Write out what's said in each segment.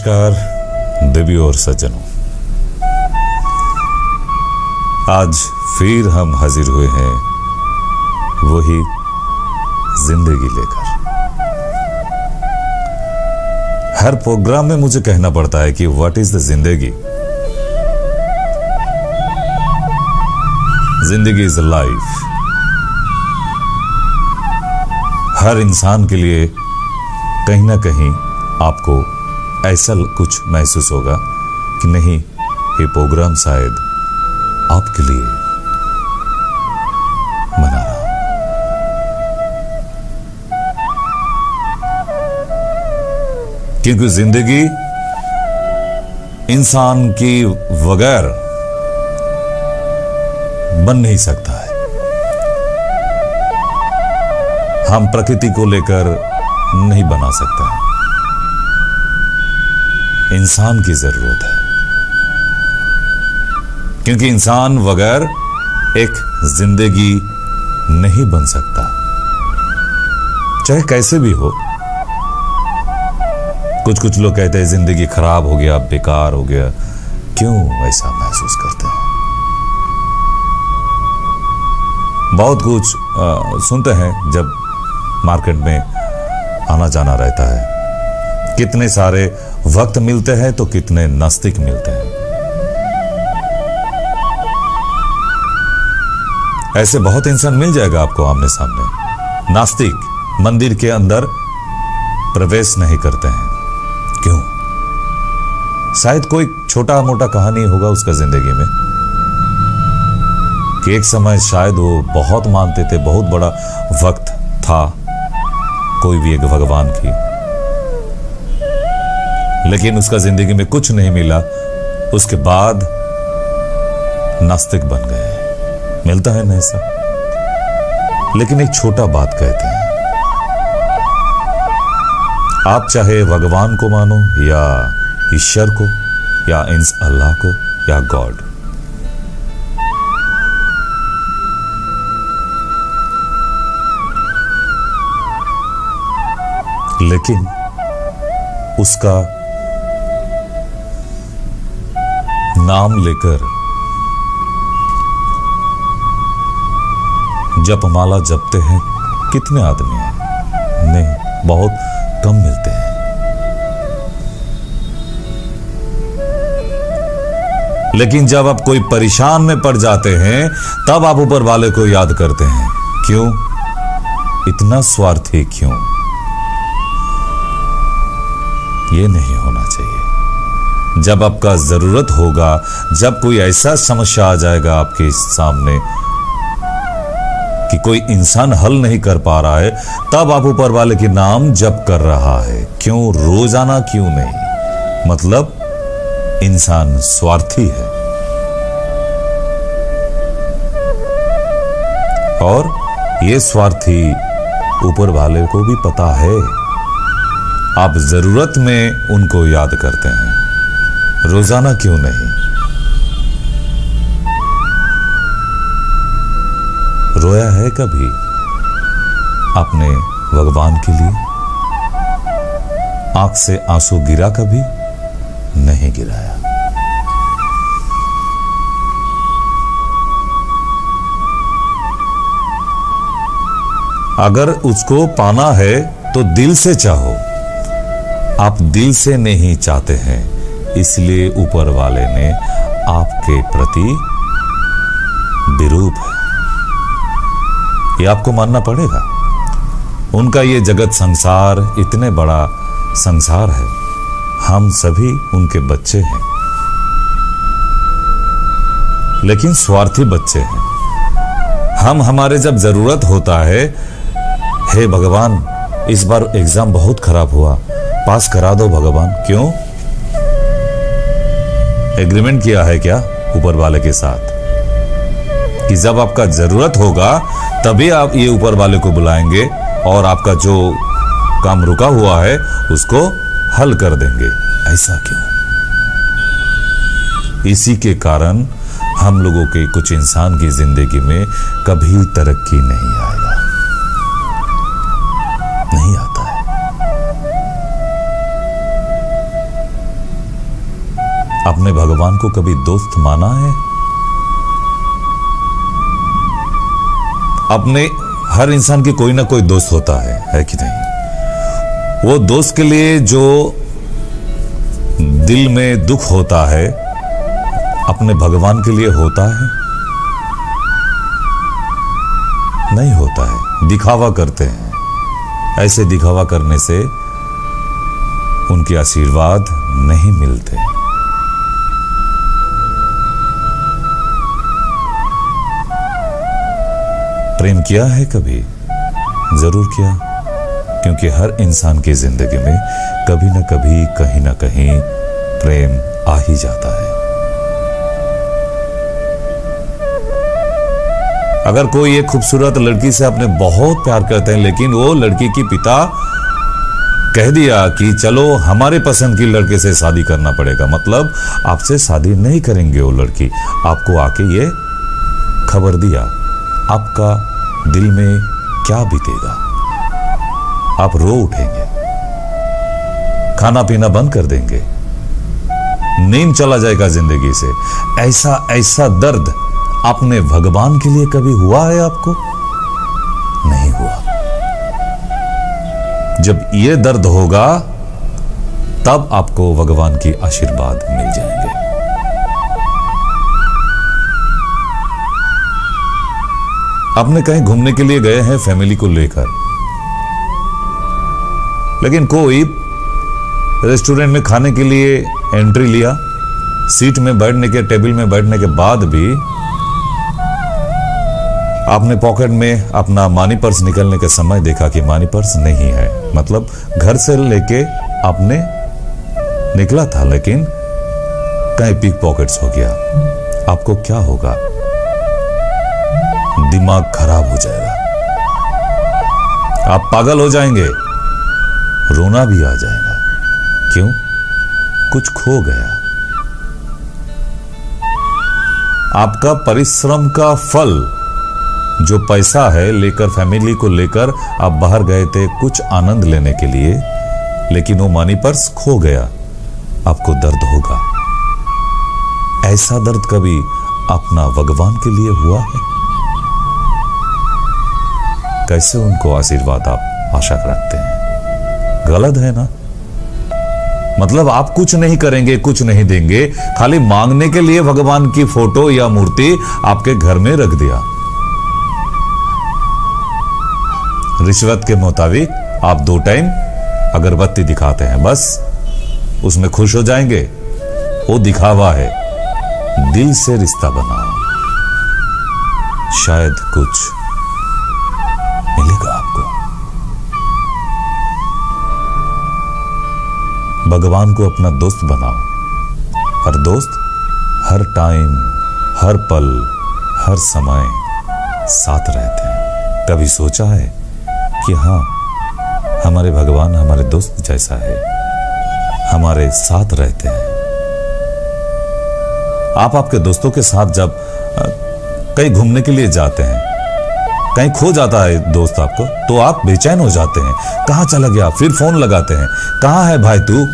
नमस्कार देवियों और सज्जनों, आज फिर हम हाजिर हुए हैं वही जिंदगी लेकर। हर प्रोग्राम में मुझे कहना पड़ता है कि व्हाट इज द जिंदगी। जिंदगी इज अ लाइफ। हर इंसान के लिए कहीं ना कहीं आपको ऐसा कुछ महसूस होगा कि नहीं, ये प्रोग्राम शायद आपके लिए बना रहा। क्योंकि जिंदगी इंसान की बगैर बन नहीं सकता है। हम प्रकृति को लेकर नहीं बना सकते हैं, इंसान की जरूरत है। क्योंकि इंसान बगैर एक जिंदगी नहीं बन सकता, चाहे कैसे भी हो। कुछ लोग कहते हैं जिंदगी खराब हो गया, बेकार हो गया। क्यों ऐसा महसूस करते हैं? बहुत कुछ सुनते हैं जब मार्केट में आना जाना रहता है। कितने सारे वक्त मिलते हैं तो कितने नास्तिक मिलते हैं। ऐसे बहुत इंसान मिल जाएगा आपको आमने सामने। नास्तिक मंदिर के अंदर प्रवेश नहीं करते हैं। क्यों? शायद कोई छोटा मोटा कहानी होगा उसका जिंदगी में कि एक समय शायद वो बहुत मानते थे, बहुत बड़ा वक्त था कोई भी एक भगवान की, लेकिन उसका जिंदगी में कुछ नहीं मिला। उसके बाद नास्तिक बन गए। मिलता है ना ऐसा। लेकिन एक छोटा बात कहते हैं, आप चाहे भगवान को मानो या ईश्वर को या इंस अल्लाह को या गॉड, लेकिन उसका नाम लेकर जपमाला जपते हैं कितने आदमी हैं? नहीं, बहुत कम मिलते हैं। लेकिन जब आप कोई परेशान में पड़ जाते हैं तब आप ऊपर वाले को याद करते हैं। क्यों? इतना स्वार्थी क्यों? ये नहीं होना चाहिए। जब आपका जरूरत होगा, जब कोई ऐसा समस्या आ जाएगा आपके सामने कि कोई इंसान हल नहीं कर पा रहा है, तब आप ऊपर वाले के नाम जप कर रहा है। क्यों? रोजाना क्यों नहीं? मतलब इंसान स्वार्थी है। और ये स्वार्थी ऊपर वाले को भी पता है। आप जरूरत में उनको याद करते हैं, रोजाना क्यों नहीं? रोया है कभी आपने भगवान के लिए? आंख से आंसू गिरा कभी? नहीं गिराया। अगर उसको पाना है तो दिल से चाहो। आप दिल से नहीं चाहते हैं, इसलिए ऊपर वाले ने आपके प्रति विरूप है। ये आपको मानना पड़ेगा। उनका ये जगत संसार इतने बड़ा संसार है, हम सभी उनके बच्चे हैं, लेकिन स्वार्थी बच्चे हैं। हम हमारे जब जरूरत होता है, हे भगवान इस बार एग्जाम बहुत खराब हुआ, पास करा दो भगवान। क्यों? एग्रीमेंट किया है क्या ऊपर वाले के साथ कि जब आपका जरूरत होगा तभी आप ये ऊपर वाले को बुलाएंगे और आपका जो काम रुका हुआ है उसको हल कर देंगे? ऐसा क्यों? इसी के कारण हम लोगों के कुछ इंसान की जिंदगी में कभी तरक्की नहीं आएगा, नहीं आता है। आपने भगवान को कभी दोस्त माना है? अपने हर इंसान की कोई ना कोई दोस्त होता है कि नहीं? वो दोस्त के लिए जो दिल में दुख होता है, अपने भगवान के लिए होता है? नहीं होता है। दिखावा करते हैं। ऐसे दिखावा करने से उनके आशीर्वाद नहीं मिलते। प्रेम किया है कभी? जरूर किया, क्योंकि हर इंसान की जिंदगी में कभी ना कभी, कहीं ना कहीं प्रेम आ ही जाता है। अगर कोई एक खूबसूरत लड़की से आपने बहुत प्यार करते हैं, लेकिन वो लड़की की पिता कह दिया कि चलो हमारे पसंद की लड़के से शादी करना पड़ेगा, मतलब आपसे शादी नहीं करेंगे वो लड़की, आपको आके ये खबर दिया, आपका दिल में क्या बीतेगा? आप रो उठेंगे, खाना पीना बंद कर देंगे, नींद चला जाएगा जिंदगी से। ऐसा ऐसा दर्द अपने भगवान के लिए कभी हुआ है आपको? नहीं हुआ। जब ये दर्द होगा तब आपको भगवान की आशीर्वाद मिल जाएंगे। आपने कहीं घूमने के लिए गए हैं फैमिली को लेकर, लेकिन कोई रेस्टोरेंट में खाने के लिए एंट्री लिया, सीट में बैठने के, टेबल में बैठने के बाद भी आपने पॉकेट में अपना मनी पर्स निकलने के समय देखा कि मनी पर्स नहीं है, मतलब घर से लेके आपने निकला था लेकिन कहीं पिक पॉकेट्स हो गया, आपको क्या होगा? दिमाग खराब हो जाएगा, आप पागल हो जाएंगे, रोना भी आ जाएगा। क्यों? कुछ खो गया। आपका परिश्रम का फल जो पैसा है लेकर, फैमिली को लेकर आप बाहर गए थे कुछ आनंद लेने के लिए, लेकिन वो मनी पर्स खो गया, आपको दर्द होगा। ऐसा दर्द कभी अपना भगवान के लिए हुआ है? कैसे उनको आशीर्वाद आप आशा रखते हैं? गलत है ना? मतलब आप कुछ नहीं करेंगे, कुछ नहीं देंगे, खाली मांगने के लिए भगवान की फोटो या मूर्ति आपके घर में रख दिया। रिश्वत के मुताबिक आप 2 टाइम अगरबत्ती दिखाते हैं, बस उसमें खुश हो जाएंगे। वो दिखावा है। दिल से रिश्ता बनाओ, शायद कुछ मिलेगा आपको। भगवान को अपना दोस्त बनाओ, और दोस्त हर टाइम, हर पल, हर समय साथ रहते हैं। कभी सोचा है कि हाँ, हमारे भगवान हमारे दोस्त जैसा है, हमारे साथ रहते हैं। आप आपके दोस्तों के साथ जब कहीं घूमने के लिए जाते हैं, कहीं खो जाता है दोस्त आपको, तो आप बेचैन हो जाते हैं, कहां चला गया? फिर फोन लगाते हैं, कहां है भाई तू?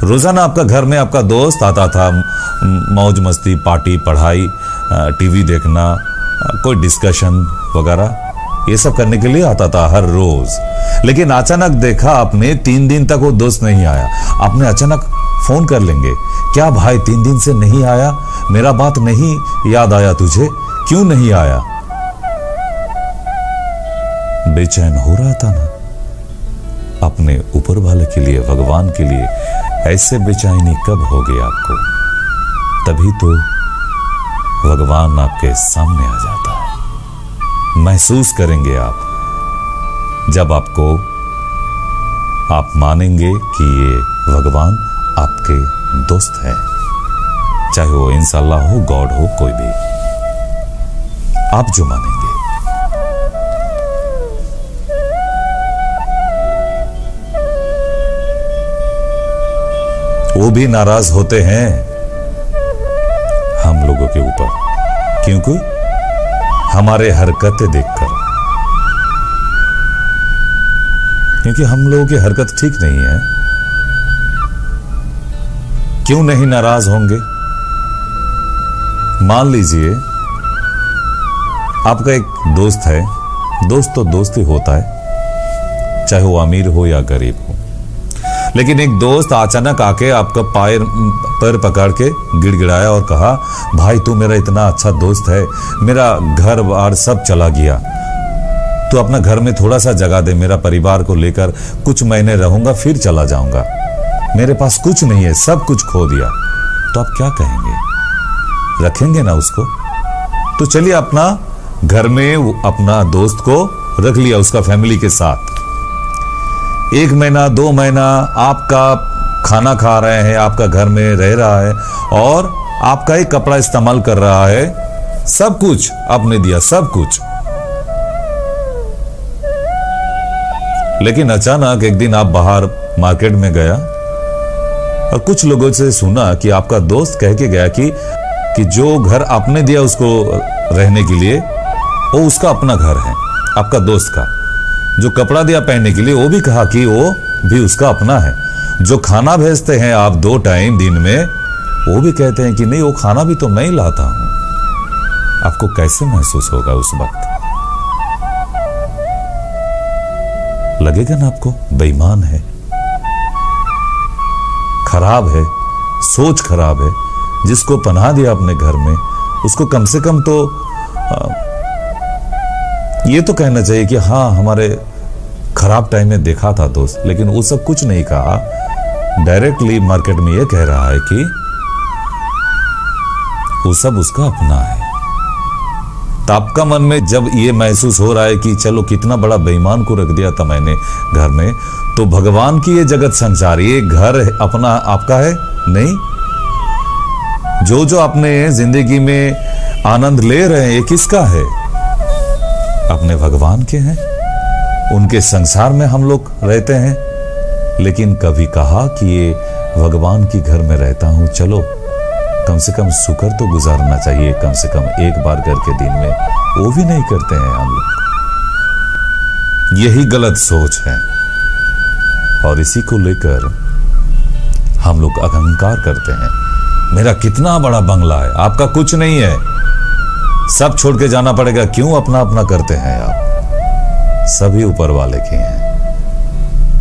रोजाना आपका घर में आपका दोस्त आता था, मौज मस्ती, पार्टी, पढ़ाई, टीवी देखना, कोई डिस्कशन वगैरह, ये सब करने के लिए आता था हर रोज। लेकिन अचानक देखा आपने 3 दिन तक वो दोस्त नहीं आया, आपने अचानक फोन कर लेंगे, क्या भाई 3 दिन से नहीं आया? मेरा बात नहीं याद आया तुझे? क्यों नहीं आया? बेचैन हो रहा था ना? अपने ऊपर वाले के लिए, भगवान के लिए ऐसे बेचैनी कब हो गई आपको? तभी तो भगवान आपके सामने आ जाता है। महसूस करेंगे आप जब आप मानेंगे कि ये भगवान आपके दोस्त है, चाहे वो इंशाअल्लाह हो, गॉड हो, कोई भी, आप जो मानेंगे। वो भी नाराज होते हैं हम लोगों के ऊपर, क्योंकि हमारे हरकतें देखकर, क्योंकि हम लोगों की हरकत ठीक नहीं है, क्यों नहीं नाराज होंगे? मान लीजिए आपका एक दोस्त है, दोस्त तो दोस्त ही होता है, चाहे वो अमीर हो या गरीब हो। लेकिन एक दोस्त अचानक आके आपका पैर पकड़ के गिड़गिड़ाया और कहा, भाई तू मेरा इतना अच्छा दोस्त है, मेरा घर बार सब चला गया, तो अपना घर में थोड़ा सा जगह दे, मेरा परिवार को लेकर कुछ महीने रहूंगा फिर चला जाऊंगा, मेरे पास कुछ नहीं है, सब कुछ खो दिया। तो आप क्या कहेंगे? रखेंगे ना उसको? तो चलिए अपना घर में अपना दोस्त को रख लिया उसका फैमिली के साथ। 1 महीना 2 महीना आपका खाना खा रहे हैं, आपका घर में रह रहा है और आपका ही कपड़ा इस्तेमाल कर रहा है, सब कुछ आपने दिया, सब कुछ। लेकिन अचानक एक दिन आप बाहर मार्केट में गया और कुछ लोगों से सुना कि आपका दोस्त कह के गया कि जो घर आपने दिया उसको रहने के लिए, वो उसका अपना घर है, आपका दोस्त का। जो कपड़ा दिया पहनने के लिए, वो भी कहा कि वो भी उसका अपना है। जो खाना भेजते हैं आप 2 टाइम दिन में, वो भी कहते हैं कि नहीं, वो खाना भी तो मैं ही लाता हूं। आपको कैसे महसूस होगा उस वक्त? लगेगा ना आपको बेईमान है, खराब है, सोच खराब है। जिसको पनाह दिया अपने घर में, उसको कम से कम तो ये तो कहना चाहिए कि हाँ, हमारे खराब टाइम में देखा था दोस्त। लेकिन वो सब कुछ नहीं कहा, डायरेक्टली मार्केट में ये कह रहा है कि वो सब उसका अपना है। तो आपका मन में जब ये महसूस हो रहा है कि चलो कितना बड़ा बेईमान को रख दिया था मैंने घर में, तो भगवान की ये जगत संसार, ये घर अपना आपका है नहीं। जो आपने जिंदगी में आनंद ले रहे हैं, ये किसका है? अपने भगवान के हैं। उनके संसार में हम लोग रहते हैं। लेकिन कभी कहा कि ये भगवान की घर में रहता हूं, चलो कम से कम शुक्र तो गुजारना चाहिए, कम से कम एक बार करके दिन में। वो भी नहीं करते हैं हम लोग। यही गलत सोच है और इसी को लेकर हम लोग अहंकार करते हैं। मेरा कितना बड़ा बंगला है, आपका कुछ नहीं है, सब छोड़ के जाना पड़ेगा। क्यों अपना अपना करते हैं आप? सभी ऊपर वाले के हैं।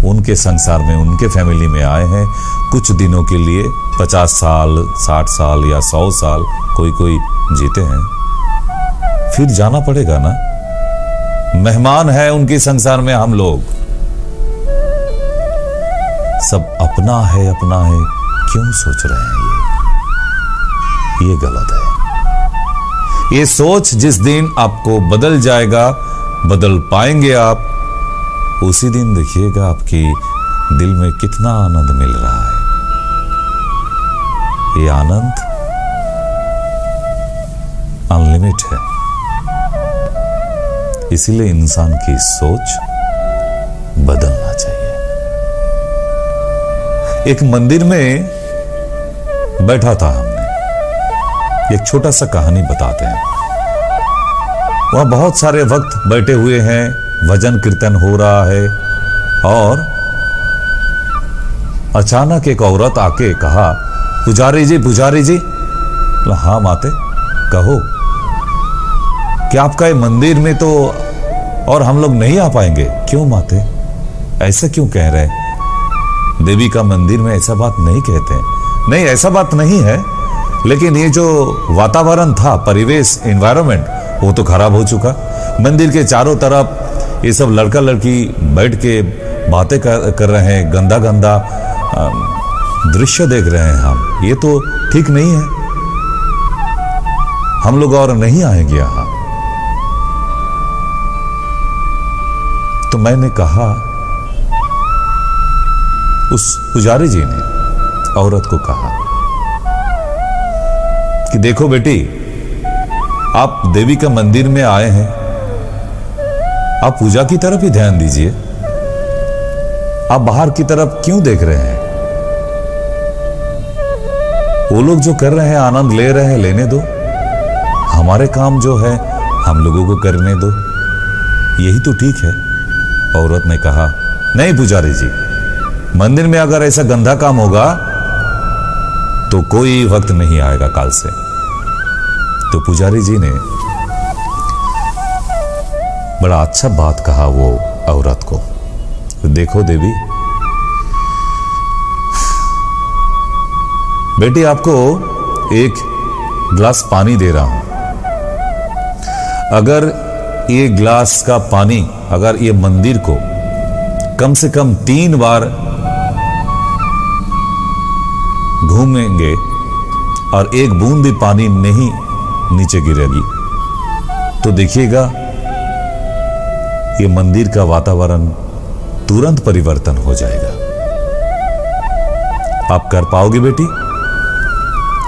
उनके संसार में, उनके फैमिली में आए हैं कुछ दिनों के लिए। 50 साल 60 साल या 100 साल कोई जीते हैं, फिर जाना पड़ेगा ना। मेहमान है उनके संसार में हम लोग। सब अपना है क्यों सोच रहे हैं? ये गलत है। ये सोच जिस दिन आपको बदल जाएगा, बदल पाएंगे आप, उसी दिन देखिएगा आपकी दिल में कितना आनंद मिल रहा है। ये आनंद अनलिमिट है। इसीलिए इंसान की सोच बदलना चाहिए। एक मंदिर में बैठा था हमने, एक छोटा सा कहानी बताते हैं। वहां बहुत सारे वक्त बैठे हुए हैं, भजन कीर्तन हो रहा है और अचानक एक औरत आके कहा, पुजारी जी पुजारी जी। हाँ माते कहो, क्या आपका ये मंदिर में तो और हम लोग नहीं आ पाएंगे? क्यों माते, ऐसा क्यों कह रहे हैं? देवी का मंदिर में ऐसा बात नहीं कहते हैं। नहीं, ऐसा बात नहीं है, लेकिन ये जो वातावरण था, परिवेश, एनवायरनमेंट, वो तो खराब हो चुका। मंदिर के चारों तरफ ये सब लड़का लड़की बैठ के बातें कर रहे हैं, गंदा गंदा दृश्य देख रहे हैं हम। ये तो ठीक नहीं है, हम लोग और नहीं आएंगे यहां। तो मैंने कहा, उस पुजारी जी ने औरत को कहा कि देखो बेटी, आप देवी का मंदिर में आए हैं, आप पूजा की तरफ ही ध्यान दीजिए। आप बाहर की तरफ क्यों देख रहे हैं? वो लोग जो कर रहे हैं, आनंद ले रहे हैं, लेने दो। हमारे काम जो है हम लोगों को करने दो, यही तो ठीक है। औरत ने कहा, नहीं पुजारी जी, मंदिर में अगर ऐसा गंदा काम होगा तो कोई वक्त नहीं आएगा काल से। तो पुजारी जी ने बड़ा अच्छा बात कहा वो औरत को। देखो देवी, बेटी आपको एक गिलास पानी दे रहा हूं। अगर ये गिलास का पानी, अगर ये मंदिर को कम से कम 3 बार घूमेंगे और एक बूंद भी पानी नहीं नीचे गिरेगी, तो देखिएगा ये मंदिर का वातावरण तुरंत परिवर्तन हो जाएगा। आप कर पाओगे बेटी?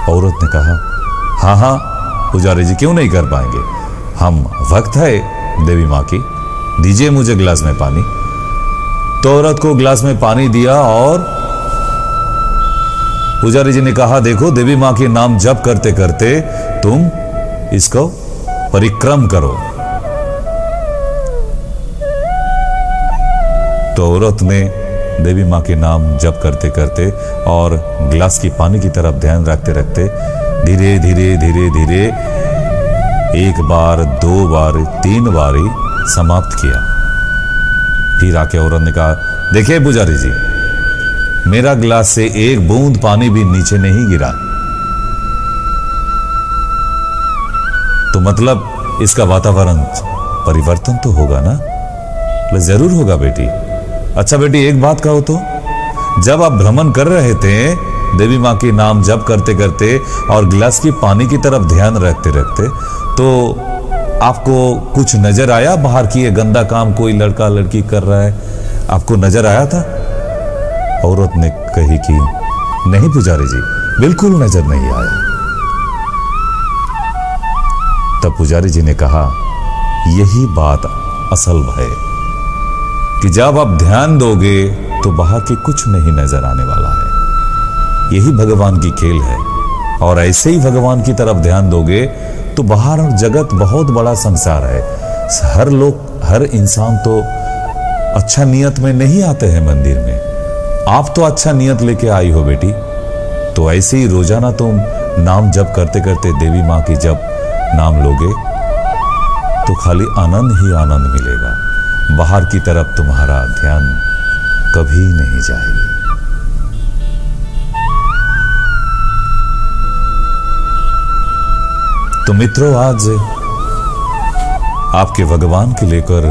औरत ने कहा, हाँ हाँ पुजारी जी, क्यों नहीं कर पाएंगे, हम वक्त है देवी मां की, दीजिए मुझे गिलास में पानी। तो औरत को गिलास में पानी दिया और पुजारी जी ने कहा, देखो देवी मां के नाम जप करते करते तुम इसको परिक्रम करो। तो औरत ने देवी मां के नाम जप करते करते और गिलास की पानी की तरफ ध्यान रखते रखते धीरे धीरे धीरे धीरे 1 बार 2 बार 3 बार ही समाप्त किया। फिर आके औरत ने कहा, देखिए पुजारी जी, मेरा गिलास से एक बूंद पानी भी नीचे नहीं गिरा, तो मतलब इसका वातावरण परिवर्तन तो होगा ना? जरूर होगा बेटी। अच्छा बेटी, एक बात कहो तो, जब आप भ्रमण कर रहे थे देवी मां के नाम जप करते करते और गिलास की पानी की तरफ ध्यान रखते रखते, तो आपको कुछ नजर आया बाहर की ये गंदा काम कोई लड़का लड़की कर रहा है, आपको नजर आया था? औरत ने कही कि नहीं पुजारी जी, बिल्कुल नजर नहीं आया। तब पुजारी जी ने कहा, यही बात असल है कि जब आप ध्यान दोगे तो बाहर के कुछ नहीं नजर आने वाला है। यही भगवान की खेल है। और ऐसे ही भगवान की तरफ ध्यान दोगे तो बाहर और जगत बहुत बड़ा संसार है। हर लोग, हर इंसान तो अच्छा नियत में नहीं आते हैं मंदिर में। आप तो अच्छा नियत लेके आई हो बेटी, तो ऐसे ही रोजाना तुम नाम जप करते करते देवी मां की जब नाम लोगे तो खाली आनंद ही आनंद मिलेगा। बाहर की तरफ तुम्हारा ध्यान कभी नहीं जाएगी। तो मित्रों, आज आपके भगवान के लेकर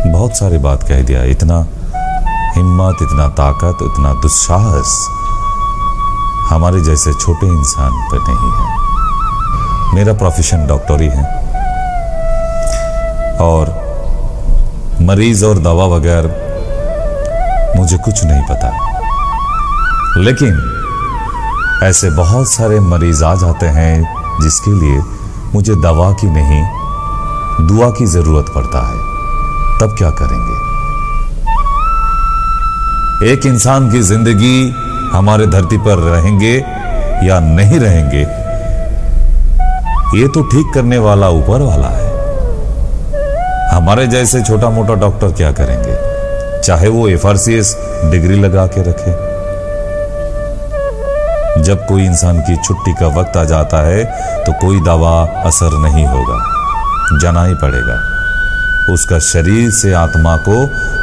बहुत सारी बात कह दिया। इतना हिम्मत, इतना ताकत, इतना दुस्साहस हमारे जैसे छोटे इंसान पर नहीं है। मेरा प्रोफेशन डॉक्टरी है और मरीज और दवा वगैरह मुझे कुछ नहीं पता, लेकिन ऐसे बहुत सारे मरीज आ जाते हैं जिसके लिए मुझे दवा की नहीं, दुआ की जरूरत पड़ता है। तब क्या करेंगे? एक इंसान की जिंदगी हमारे धरती पर रहेंगे या नहीं रहेंगे, ये तो ठीक करने वाला ऊपर वाला है। हमारे जैसे छोटा मोटा डॉक्टर क्या करेंगे? चाहे वो FRCS डिग्री लगा के रखे। जब कोई इंसान की छुट्टी का वक्त आ जाता है तो कोई दवा असर नहीं होगा, जाना ही पड़ेगा। उसका शरीर से आत्मा को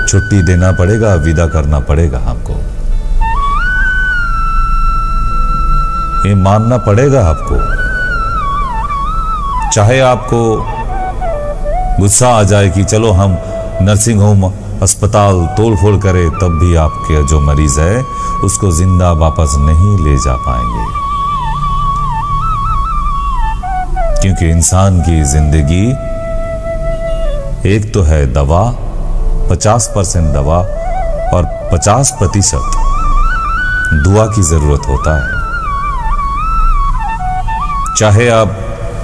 छुट्टी देना पड़ेगा, विदा करना पड़ेगा हमको। ये मानना पड़ेगा आपको। चाहे आपको गुस्सा आ जाए कि चलो हम नर्सिंग होम अस्पताल तोड़ फोड़ करें, तब भी आपके जो मरीज है उसको जिंदा वापस नहीं ले जा पाएंगे। क्योंकि इंसान की जिंदगी एक तो है दवा, 50% दवा और 50% दुआ की जरूरत होता है। चाहे आप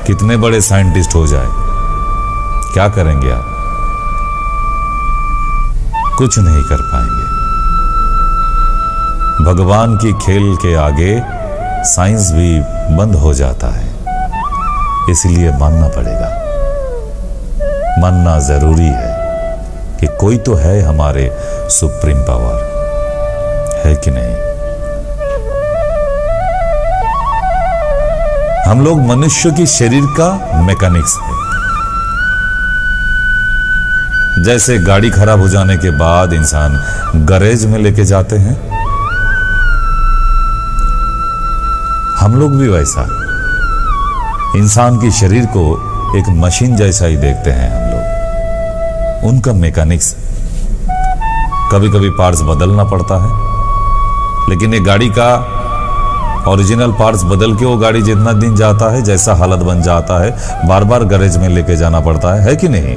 कितने बड़े साइंटिस्ट हो जाए, क्या करेंगे आप? कुछ नहीं कर पाएंगे। भगवान की खेल के आगे साइंस भी बंद हो जाता है। इसलिए मानना पड़ेगा, मानना जरूरी है कि कोई तो है हमारे सुप्रीम पावर, है कि नहीं? हम लोग मनुष्य की शरीर का मैकेनिक्स है। जैसे गाड़ी खराब हो जाने के बाद इंसान गैरेज में लेके जाते हैं, हम लोग भी वैसा इंसान की शरीर को एक मशीन जैसा ही देखते हैं हम लोग। उनका मैकेनिक्स, कभी कभी पार्ट्स बदलना पड़ता है, लेकिन एक गाड़ी का ओरिजिनल पार्ट्स बदल के वो गाड़ी जितना दिन जाता है, जैसा हालत बन जाता है, बार बार गैरेज में लेके जाना पड़ता है कि नहीं।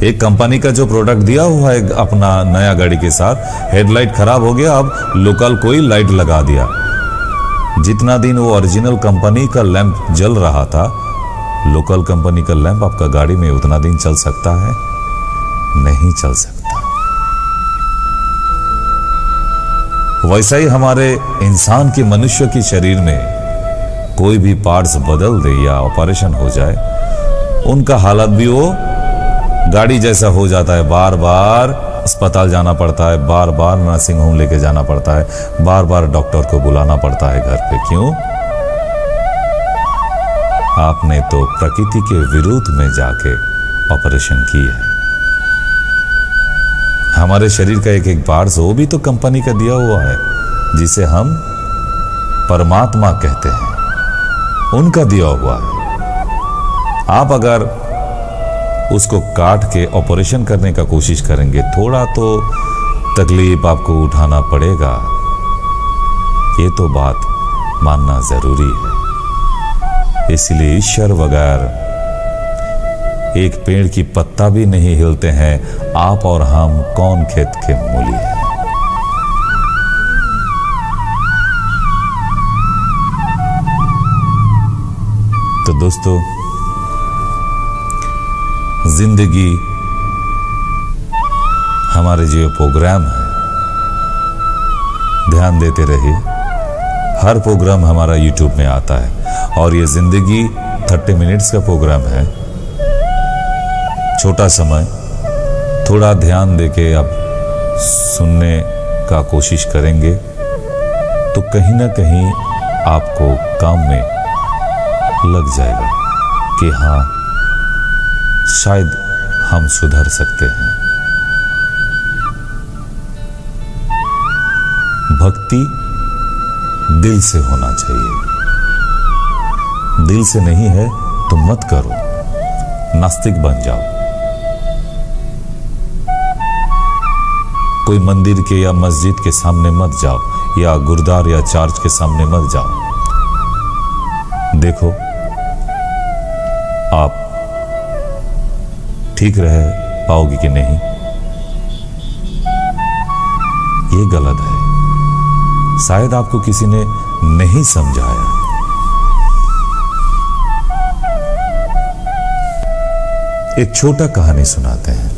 एक कंपनी का जो प्रोडक्ट दिया हुआ है अपना नया गाड़ी के साथ, हेडलाइट खराब हो गया, अब लोकल कोई लाइट लगा दिया। जितना दिन वो ओरिजिनल कंपनी का लैंप जल रहा था, लोकल कंपनी का लैंप आपका गाड़ी में उतना दिन चल सकता है? नहीं चल सकता। वैसा ही हमारे इंसान के, मनुष्य के शरीर में कोई भी पार्ट्स बदल दे या ऑपरेशन हो जाए, उनका हालत भी वो गाड़ी जैसा हो जाता है। बार बार अस्पताल जाना पड़ता है, बार बार नर्सिंग होम लेके जाना पड़ता है, बार बार डॉक्टर को बुलाना पड़ता है घर पे। क्यों? आपने तो प्रकृति के विरुद्ध में जाके ऑपरेशन की है। हमारे शरीर का एक एक पार्ट्स वो भी तो कंपनी का दिया हुआ है, जिसे हम परमात्मा कहते हैं, उनका दिया हुआ है। आप अगर उसको काट के ऑपरेशन करने का कोशिश करेंगे, थोड़ा तो तकलीफ आपको उठाना पड़ेगा। ये तो बात मानना जरूरी है। इसलिए ईश्वर बगैर एक पेड़ की पत्ता भी नहीं हिलते हैं। आप और हम कौन खेत के मूली हैं। तो दोस्तों, जिंदगी हमारे जो प्रोग्राम है, ध्यान देते रहिए। हर प्रोग्राम हमारा यूट्यूब में आता है और ये जिंदगी 30 मिनट्स का प्रोग्राम है। छोटा समय, थोड़ा ध्यान देके आप सुनने का कोशिश करेंगे तो कहीं ना कहीं आपको काम में लग जाएगा कि हाँ, शायद हम सुधर सकते हैं। भक्ति दिल से होना चाहिए। दिल से नहीं है तो मत करो, नास्तिक बन जाओ। कोई मंदिर के या मस्जिद के सामने मत जाओ, या गुरुद्वार या चर्च के सामने मत जाओ। देखो आप ठीक रह पाओगे कि नहीं। ये गलत है। शायद आपको किसी ने नहीं समझाया। एक छोटा कहानी सुनाते हैं।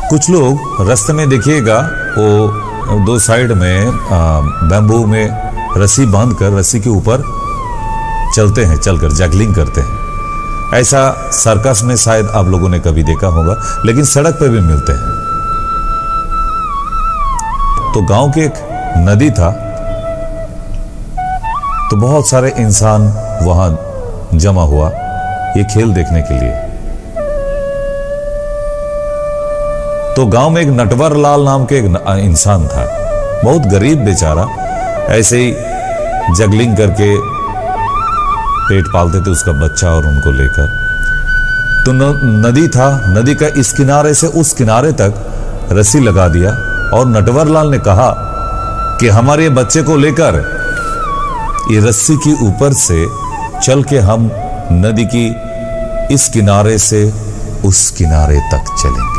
कुछ लोग रास्ते में देखिएगा, वो दो साइड में बैम्बू में रस्सी बांधकर रस्सी के ऊपर चलते हैं, चलकर जैगलिंग करते हैं। ऐसा सर्कस में शायद आप लोगों ने कभी देखा होगा, लेकिन सड़क पे भी मिलते हैं। तो गांव के एक नदी था, तो बहुत सारे इंसान वहां जमा हुआ ये खेल देखने के लिए। तो गांव में एक नटवर लाल नाम के एक इंसान था, बहुत गरीब बेचारा, ऐसे ही जगलिंग करके पेट पालते थे उसका बच्चा और उनको लेकर। तो नदी था, नदी का इस किनारे से उस किनारे तक रस्सी लगा दिया और नटवरलाल ने कहा कि हमारे बच्चे को लेकर ये रस्सी के ऊपर से चल के हम नदी की इस किनारे से उस किनारे तक चलेंगे।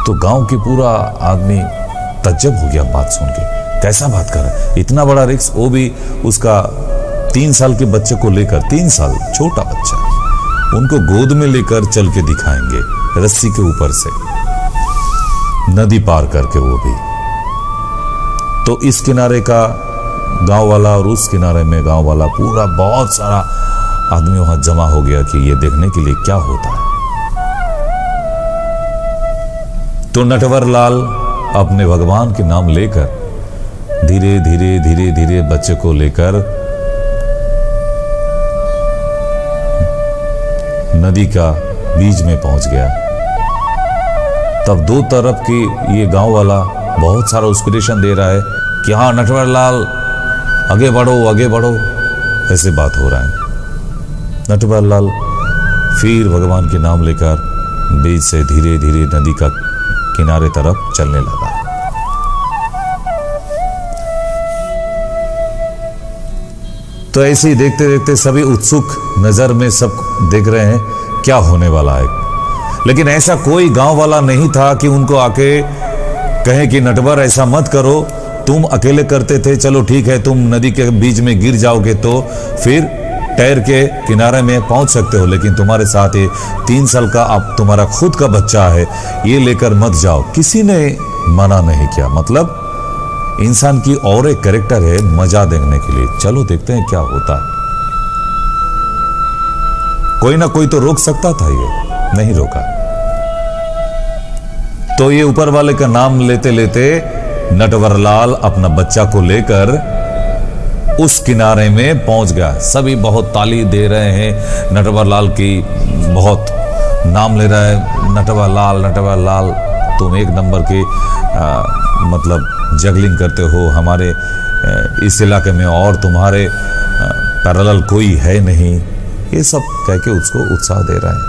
तो गांव के पूरा आदमी तज्जब हो गया बात सुन के। कैसा बात कर रहा है, इतना बड़ा रिस्क, वो भी उसका 3 साल के बच्चे को लेकर। 3 साल छोटा बच्चा, उनको गोद में लेकर चल के दिखाएंगे रस्सी के ऊपर से, नदी पार करके। वो भी तो इस किनारे का गांव वाला और उस किनारे में गांव वाला, पूरा बहुत सारा आदमी वहां जमा हो गया कि ये देखने के लिए क्या होता है। तो तो नटवरलाल अपने भगवान के नाम लेकर धीरे धीरे धीरे धीरे बच्चे को लेकर नदी का बीच में पहुंच गया। तब दो तरफ की ये गांव वाला बहुत सारा इंस्पिरेशन दे रहा है कि हाँ नटवरलाल आगे बढ़ो, ऐसे बात हो रहा है। नटवरलाल फिर भगवान के नाम लेकर बीच से धीरे धीरे नदी का किनारे तरफ चलने लगा। तो ऐसे ही देखते देखते सभी उत्सुक नजर में सब देख रहे हैं क्या होने वाला है। लेकिन ऐसा कोई गांव वाला नहीं था कि उनको आके कहे कि नटवर ऐसा मत करो, तुम अकेले करते थे, चलो ठीक है तुम नदी के बीच में गिर जाओगे तो फिर तैर के किनारे में पहुंच सकते हो, लेकिन तुम्हारे साथ ये 3 साल का अब तुम्हारा खुद का बच्चा है, ये लेकर मत जाओ। किसी ने मना नहीं किया। मतलब इंसान की और एक कैरेक्टर है मजा देखने के लिए, चलो देखते हैं क्या होता है। कोई ना कोई तो रोक सकता था, ये नहीं रोका। तो ये ऊपर वाले का नाम लेते लेते नटवरलाल अपना बच्चा को लेकर उस किनारे में पहुंच गया। सभी बहुत ताली दे रहे हैं, नटवरलाल की बहुत नाम ले रहा है, नटवरलाल तुम एक नंबर के मतलब जगलिंग करते हो हमारे इस इलाके में, और तुम्हारे पैरेलल कोई है नहीं, ये सब कह के उसको उत्साह दे रहा है।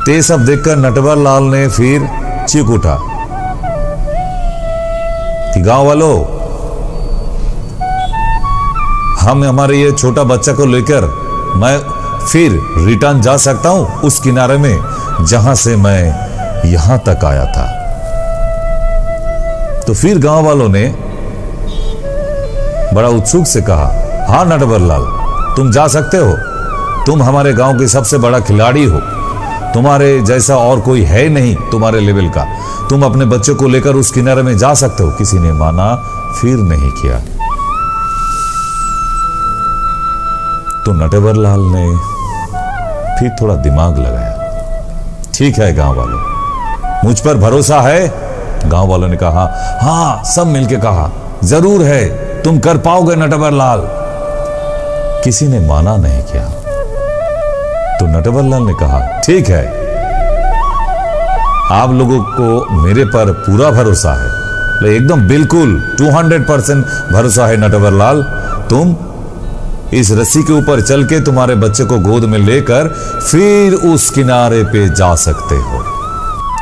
ते सब देखकर नटवरलाल ने फिर चीख उठा कि गांव वालों, हम हमारे ये छोटा बच्चा को लेकर मैं फिर रिटर्न जा सकता हूं उस किनारे में जहां से मैं यहां तक आया था। तो फिर गांव वालों ने बड़ा उत्सुक से कहा, हाँ नटवरलाल तुम जा सकते हो, तुम हमारे गांव के सबसे बड़ा खिलाड़ी हो, तुम्हारे जैसा और कोई है नहीं तुम्हारे लेवल का, तुम अपने बच्चे को लेकर उस किनारे में जा सकते हो। किसी ने माना फिर नहीं किया। तो नटवरलाल ने फिर थोड़ा दिमाग लगाया, ठीक है गांव वालों, मुझ पर भरोसा है? गांव वालों ने कहा, हाँ सब मिलके कहा, जरूर है, तुम कर पाओगे नटवरलाल। किसी ने माना नहीं किया। तो नटवरलाल ने कहा, ठीक है, आप लोगों को मेरे पर पूरा भरोसा है, एकदम बिल्कुल 200% भरोसा है नटवरलाल, तुम इस रस्सी के ऊपर चल के तुम्हारे बच्चे को गोद में लेकर फिर उस किनारे पे जा सकते हो।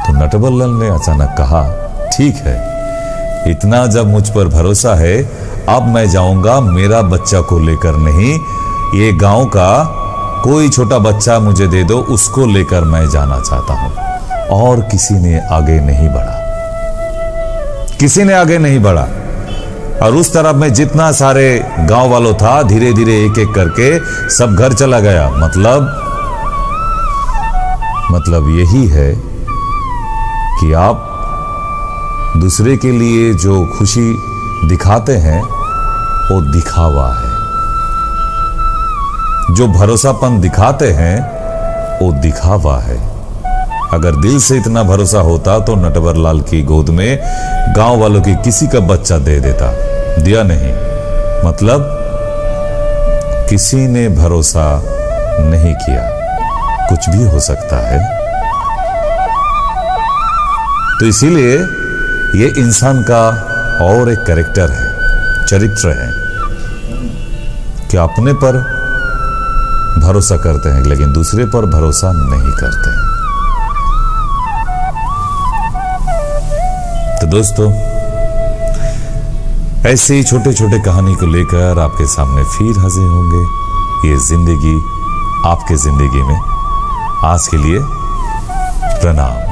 तो नटवरलाल ने अचानक कहा, ठीक है, इतना जब मुझ पर भरोसा है, अब मैं जाऊंगा मेरा बच्चा को लेकर नहीं, ये गांव का कोई छोटा बच्चा मुझे दे दो, उसको लेकर मैं जाना चाहता हूं। और किसी ने आगे नहीं बढ़ा। और उस तरफ में जितना सारे गांव वालों था, धीरे धीरे एक एक करके सब घर चला गया। मतलब यही है कि आप दूसरे के लिए जो खुशी दिखाते हैं वो दिखावा है, जो भरोसापन दिखाते हैं वो दिखावा है। अगर दिल से इतना भरोसा होता तो नटवरलाल की गोद में गांव वालों की किसी का बच्चा दे देता, दिया नहीं। मतलब किसी ने भरोसा नहीं किया, कुछ भी हो सकता है। तो इसीलिए ये इंसान का और एक कैरेक्टर है, चरित्र है कि अपने पर भरोसा करते हैं लेकिन दूसरे पर भरोसा नहीं करते। तो दोस्तों, ऐसे ही छोटे छोटे कहानी को लेकर आपके सामने फिर हाजिर होंगे। ये जिंदगी आपके जिंदगी में। आज के लिए प्रणाम।